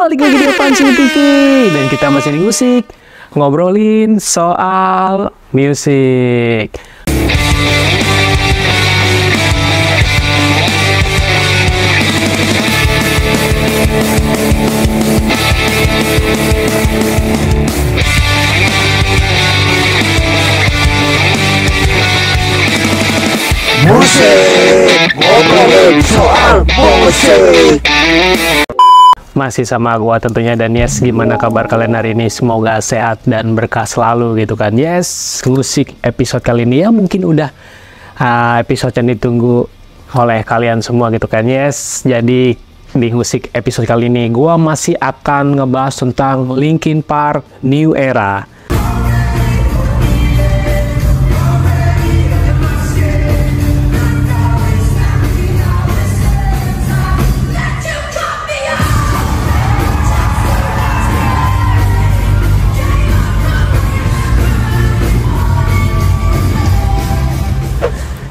Balik lagi di Apaan Sih TV. Dan kita masih di musik, ngobrolin soal musik. Musik, ngobrolin soal musik. Masih sama gua tentunya, dan yes, gimana kabar kalian hari ini? Semoga sehat dan berkah selalu gitu kan. Yes, musik episode kali ini ya mungkin udah episode yang ditunggu oleh kalian semua gitu kan. Yes, jadi di musik episode kali ini gua masih akan ngebahas tentang Linkin Park New Era.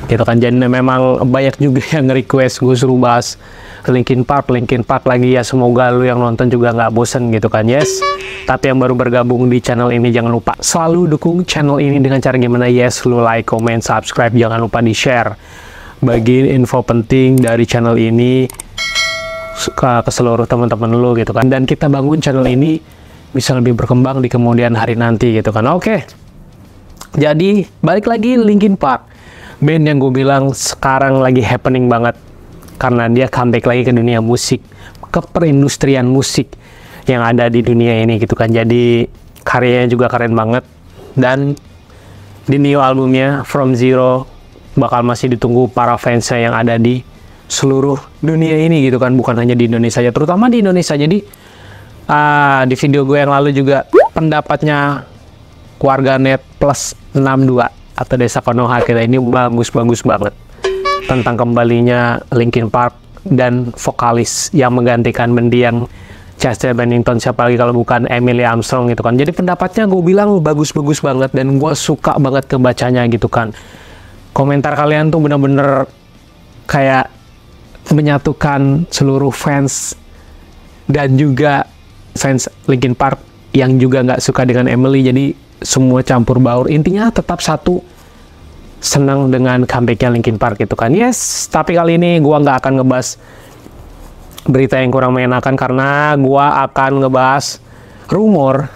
Gitu kan, jadi memang banyak juga yang request gue suruh bahas Linkin Park lagi ya. Semoga lu yang nonton juga nggak bosen gitu kan. Yes, tapi yang baru bergabung di channel ini jangan lupa selalu dukung channel ini dengan cara gimana? Yes, lu like, comment, subscribe, jangan lupa di share, bagi info penting dari channel ini ke seluruh teman-teman lu gitu kan, dan kita bangun channel ini bisa lebih berkembang di kemudian hari nanti gitu kan. Oke, jadi balik lagi Linkin Park, band yang gue bilang sekarang lagi happening banget karena dia comeback lagi ke dunia musik, ke perindustrian musik yang ada di dunia ini gitu kan. Jadi karyanya juga keren banget, dan di new albumnya From Zero bakal masih ditunggu para fansnya yang ada di seluruh dunia ini gitu kan, bukan hanya di Indonesia ya, terutama di Indonesia. Jadi di video gue yang lalu juga pendapatnya warganet plus 62 atau Desa Konoha kita ini bagus-bagus banget tentang kembalinya Linkin Park dan vokalis yang menggantikan mendiang Chester Bennington, siapa lagi kalau bukan Emily Armstrong gitu kan. Jadi pendapatnya gue bilang bagus-bagus banget, dan gue suka banget kebacanya gitu kan. Komentar kalian tuh bener-bener kayak menyatukan seluruh fans dan juga fans Linkin Park yang juga nggak suka dengan Emily. Jadi semua campur baur, intinya tetap satu, senang dengan comebacknya Linkin Park gitu kan. Yes, tapi kali ini gua nggak akan ngebahas berita yang kurang mengenakan, karena gua akan ngebahas rumor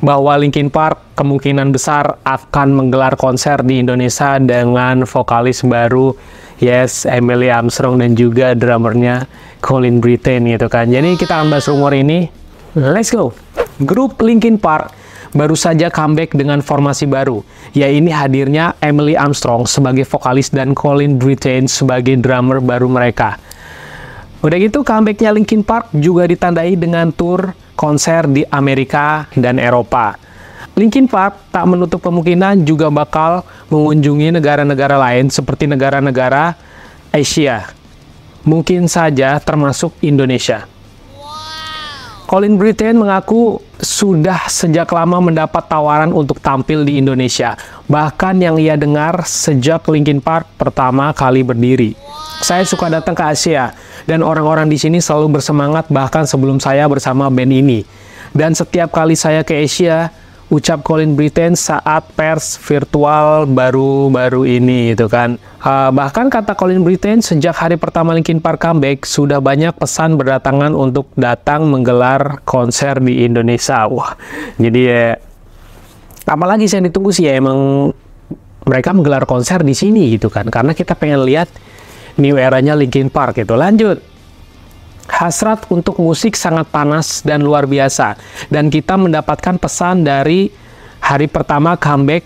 bahwa Linkin Park kemungkinan besar akan menggelar konser di Indonesia dengan vokalis baru, yes, Emily Armstrong, dan juga drummernya Colin Brittain gitu kan. Jadi kita akan bahas rumor ini. Let's go. Grup Linkin Park baru saja comeback dengan formasi baru, yaitu hadirnya Emily Armstrong sebagai vokalis dan Colin Brittain sebagai drummer baru mereka. Udah gitu, comebacknya Linkin Park juga ditandai dengan tour konser di Amerika dan Eropa. Linkin Park tak menutup kemungkinan juga bakal mengunjungi negara-negara lain seperti negara-negara Asia, mungkin saja termasuk Indonesia. Colin Brittain mengaku sudah sejak lama mendapat tawaran untuk tampil di Indonesia, bahkan yang ia dengar sejak Linkin Park pertama kali berdiri. Saya suka datang ke Asia, dan orang-orang di sini selalu bersemangat bahkan sebelum saya bersama band ini. Dan setiap kali saya ke Asia, ucap Colin Brittain saat pers virtual baru-baru ini gitu kan. Bahkan kata Colin Brittain, sejak hari pertama Linkin Park comeback sudah banyak pesan berdatangan untuk datang menggelar konser di Indonesia. Wah, jadi ya apalagi yang ditunggu sih ya, emang mereka menggelar konser di sini gitu kan, karena kita pengen lihat new eranya Linkin Park gitu. Lanjut. Hasrat untuk musik sangat panas dan luar biasa, dan kita mendapatkan pesan dari hari pertama comeback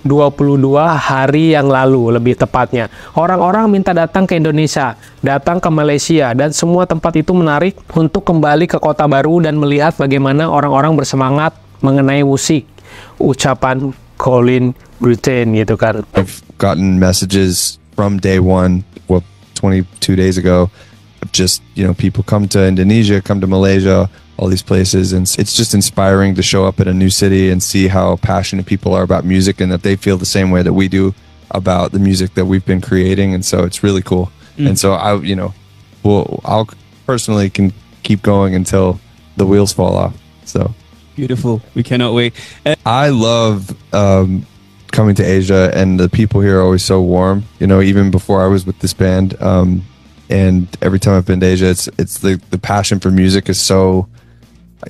22 hari yang lalu lebih tepatnya. Orang-orang minta datang ke Indonesia, datang ke Malaysia, dan semua tempat itu menarik untuk kembali ke kota baru dan melihat bagaimana orang-orang bersemangat mengenai musik, ucapan Colin Brittain gitu kan. I've gotten messages from day one, 22 days ago, just, you know, people come to Indonesia, come to Malaysia, all these places, and it's just inspiring to show up at a new city and see how passionate people are about music, and that they feel the same way that we do about the music that we've been creating. And so it's really cool. And so I'll personally can keep going until the wheels fall off. So Beautiful. We cannot wait. I love coming to Asia, and the people here are always so warm. You know, even before I was with this band, and every time I've been to Asia, it's the passion for music is so,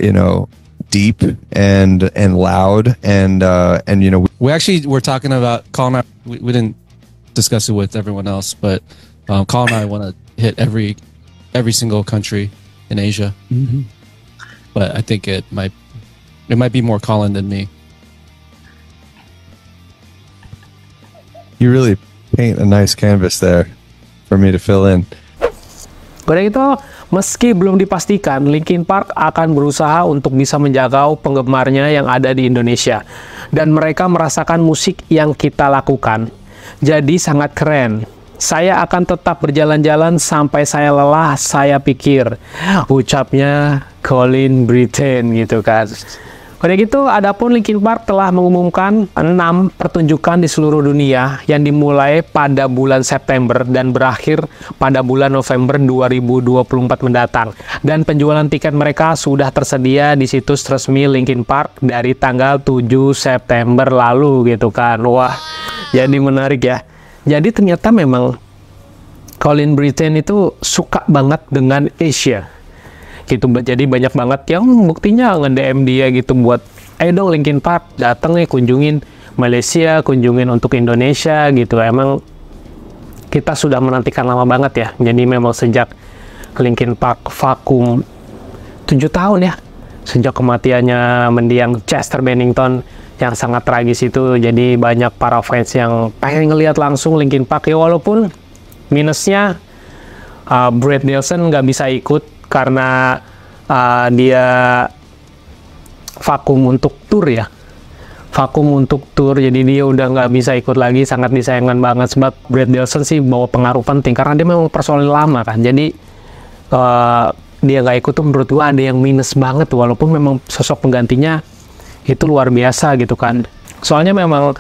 you know, deep and loud, and you know, We actually were talking about Colin and I, we didn't discuss it with everyone else, but Colin and I want to hit every single country in Asia. But I think it might be more Colin than me. you really paint a nice canvas there for me to fill in. Udah gitu, meski belum dipastikan, Linkin Park akan berusaha untuk bisa menjangkau penggemarnya yang ada di Indonesia. Dan mereka merasakan musik yang kita lakukan. Jadi sangat keren. Saya akan tetap berjalan-jalan sampai saya lelah, saya pikir. Ucapnya Colin Brittain gitu kan. Udah gitu, adapun Linkin Park telah mengumumkan 6 pertunjukan di seluruh dunia yang dimulai pada bulan September dan berakhir pada bulan November 2024 mendatang. Dan penjualan tiket mereka sudah tersedia di situs resmi Linkin Park dari tanggal 7 September lalu gitu kan. Wah, jadi menarik ya. Jadi ternyata memang Colin Brittain itu suka banget dengan Asia. Gitu, jadi banyak banget yang buktinya nge-DM dia gitu buat ayo dong Linkin Park datang nih kunjungin Malaysia, kunjungin untuk Indonesia gitu. Emang kita sudah menantikan lama banget ya. Jadi memang sejak Linkin Park vakum 7 tahun ya, sejak kematiannya mendiang Chester Bennington yang sangat tragis itu, jadi banyak para fans yang pengen ngelihat langsung Linkin Park ya, walaupun minusnya Brett Nielsen nggak bisa ikut karena dia vakum untuk tour ya, jadi dia udah nggak bisa ikut lagi. Sangat disayangkan banget, sebab Brett Nielsen sih bawa pengaruh penting karena dia memang personil lama kan, jadi dia nggak ikut tuh menurut gua ada yang minus banget, walaupun memang sosok penggantinya itu luar biasa gitu kan. Soalnya memang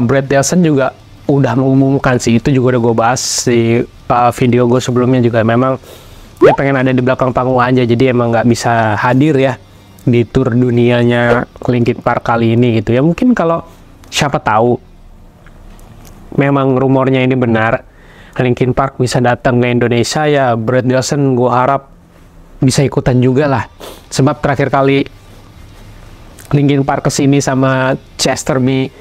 Brett Nielsen juga udah mengumumkan sih, itu juga udah gue bahas di video gue sebelumnya juga, memang dia pengen ada di belakang panggung aja, jadi emang nggak bisa hadir ya di tour dunianya Linkin Park kali ini gitu ya. Mungkin kalau siapa tahu memang rumornya ini benar, Linkin Park bisa datang ke Indonesia ya, Brett Nielsen gue harap bisa ikutan juga lah, sebab terakhir kali Linkin Park kesini sama Chester Me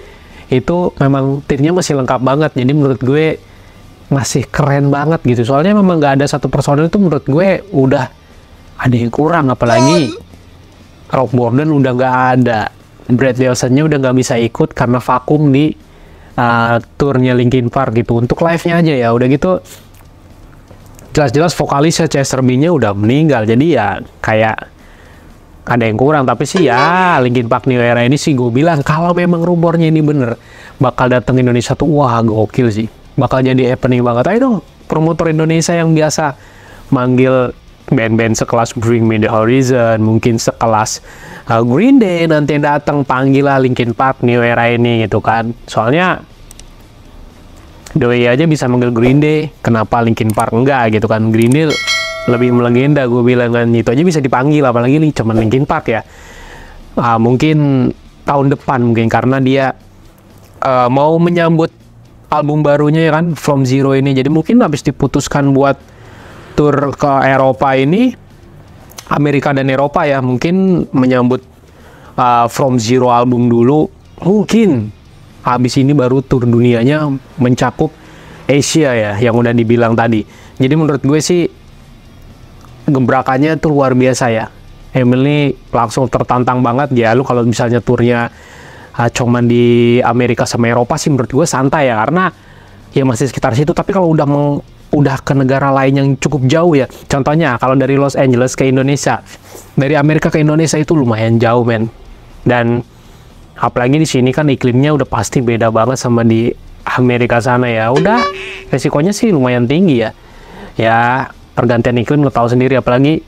itu memang timnya masih lengkap banget, jadi menurut gue masih keren banget gitu. Soalnya memang nggak ada satu personil itu menurut gue udah ada yang kurang, apalagi Rob Borden udah nggak ada, Brett Nielsen-nya udah nggak bisa ikut karena vakum di turnya Linkin Park gitu. Untuk live-nya aja ya udah gitu, jelas-jelas vokalisnya Chester Me-nya udah meninggal, jadi ya kayak ada yang kurang. Tapi sih ya Linkin Park New Era ini sih gue bilang kalau memang rumornya ini bener bakal datang Indonesia tuh wah gokil sih, bakal jadi happening banget. Ayo dong promotor Indonesia yang biasa manggil band-band sekelas Bring Me The Horizon, mungkin sekelas Green Day, nanti yang datang panggil lah Linkin Park New Era ini gitu kan. Soalnya Doi aja bisa manggil Green Day, kenapa Linkin Park enggak gitu kan. Green Day lebih melegenda gue bilang kan, itu aja bisa dipanggil, apalagi nih cuman Linkin Park ya. Mungkin tahun depan mungkin karena dia mau menyambut album barunya ya kan, From Zero ini. Jadi mungkin habis diputuskan buat tur ke Eropa ini, Amerika dan Eropa ya, mungkin menyambut From Zero album dulu, mungkin habis ini baru tur dunianya mencakup Asia ya, yang udah dibilang tadi. Jadi menurut gue sih gebrakannya tuh luar biasa ya. Emily langsung tertantang banget ya. Lu kalau misalnya turnya cuman di Amerika sama Eropa sih menurut gue santai ya, karena ya masih sekitar situ. Tapi kalau udah ke negara lain yang cukup jauh ya, contohnya kalau dari Los Angeles ke Indonesia, dari Amerika ke Indonesia itu lumayan jauh men. Dan apalagi di sini kan iklimnya udah pasti beda banget sama di Amerika sana ya. Udah resikonya sih lumayan tinggi ya. Ya pergantian iklim lo tahu sendiri, apalagi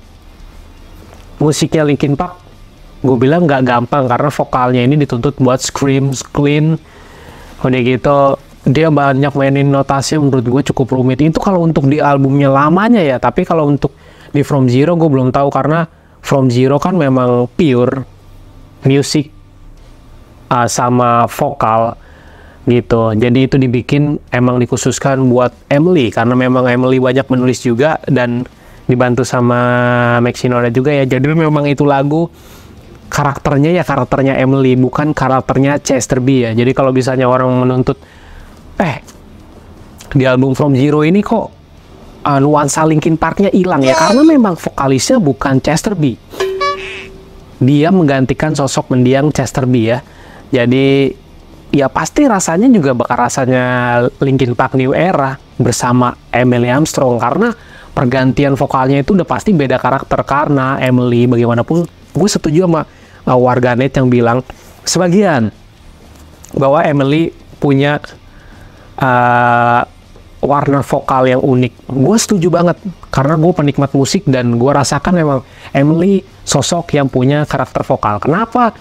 musiknya Linkin Park gue bilang nggak gampang karena vokalnya ini dituntut buat scream, clean. Udah gitu dia banyak mainin notasi menurut gue cukup rumit. Itu kalau untuk di albumnya lamanya ya, tapi kalau untuk di From Zero gue belum tahu karena From Zero kan memang pure music sama vokal gitu. Jadi itu dibikin emang dikhususkan buat Emily karena memang Emily banyak menulis juga dan dibantu sama Mike Shinoda juga ya. Jadi memang itu lagu karakternya Emily, bukan karakternya Chester B ya. Jadi kalau misalnya orang menuntut di album From Zero ini kok nuansa Linkin Park-nya hilang ya, karena memang vokalisnya bukan Chester B. Dia menggantikan sosok mendiang Chester B ya. Jadi ya pasti rasanya juga bakal rasanya Linkin Park New Era bersama Emily Armstrong, karena pergantian vokalnya itu udah pasti beda karakter. Karena Emily bagaimanapun, gue setuju sama warganet yang bilang sebagian bahwa Emily punya warna vokal yang unik. Gue setuju banget karena gue penikmat musik dan gue rasakan memang Emily sosok yang punya karakter vokal. Kenapa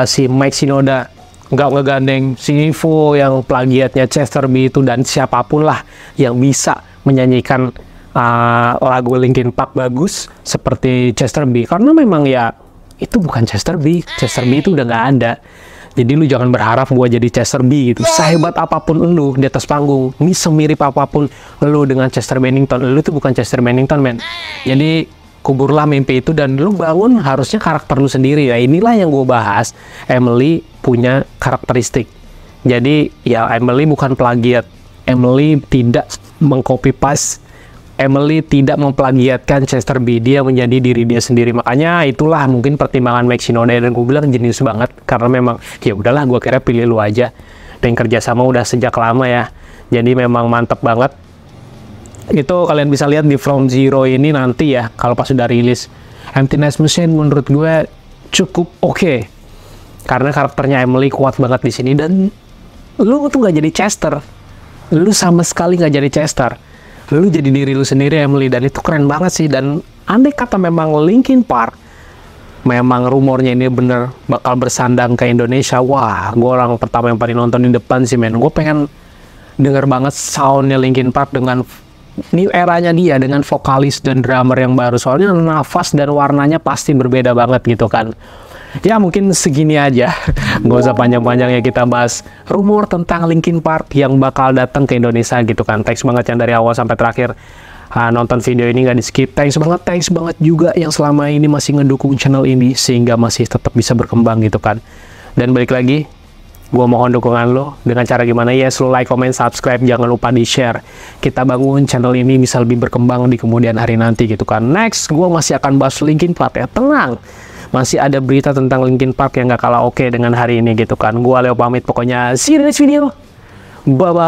si Mike Shinoda nggak ngegandeng si Ivo yang plagiatnya Chester B itu, dan siapapun lah yang bisa menyanyikan lagu Linkin Park bagus seperti Chester B, karena memang ya itu bukan Chester B. Chester B itu udah nggak ada. Jadi lu jangan berharap gua jadi Chester B gitu. Sehebat apapun lu di atas panggung, semirip apapun lu dengan Chester Bennington, lu tuh bukan Chester Bennington, men. Jadi kuburlah mimpi itu dan lu bangun harusnya karakter lu sendiri ya. Inilah yang gue bahas. Emily punya karakteristik. Jadi ya Emily bukan plagiat. Emily tidak mengcopy paste. Emily tidak memplagiatkan Chester B. Dia menjadi diri dia sendiri. Makanya itulah mungkin pertimbangan Mike Shinoda, dan gue bilang jenius banget karena memang ya udahlah, gue kira pilih lu aja. Dan kerjasama udah sejak lama ya. Jadi memang mantep banget. Itu kalian bisa lihat di From Zero ini nanti ya, kalau pas sudah rilis. Emptiness Machine menurut gue cukup oke. Karena karakternya Emily kuat banget di sini, dan lu tuh gak jadi Chester. Lu sama sekali gak jadi Chester. Lu jadi diri lu sendiri, Emily, dan itu keren banget sih. Dan andai kata memang Linkin Park memang rumornya ini bener bakal bersandang ke Indonesia, wah, gue orang pertama yang paling nonton di depan sih, men. Gue pengen denger banget soundnya Linkin Park dengan new eranya dia, dengan vokalis dan drummer yang baru. Soalnya nafas dan warnanya pasti berbeda banget gitu kan. Ya mungkin segini aja. Gak usah panjang-panjang ya kita bahas rumor tentang Linkin Park yang bakal datang ke Indonesia gitu kan. Thanks banget yang dari awal sampai terakhir nonton video ini gak di skip. Thanks banget juga yang selama ini masih ngedukung channel ini sehingga masih tetap bisa berkembang gitu kan. Dan balik lagi, gue mohon dukungan lo dengan cara gimana ya, lo like, comment, subscribe, jangan lupa di share. Kita bangun channel ini bisa lebih berkembang di kemudian hari nanti gitu kan. Next, gue masih akan bahas Linkin Park ya, tenang. Masih ada berita tentang Linkin Park yang gak kalah oke dengan hari ini gitu kan. Gue Leo pamit, pokoknya see you in the next video. Bye-bye.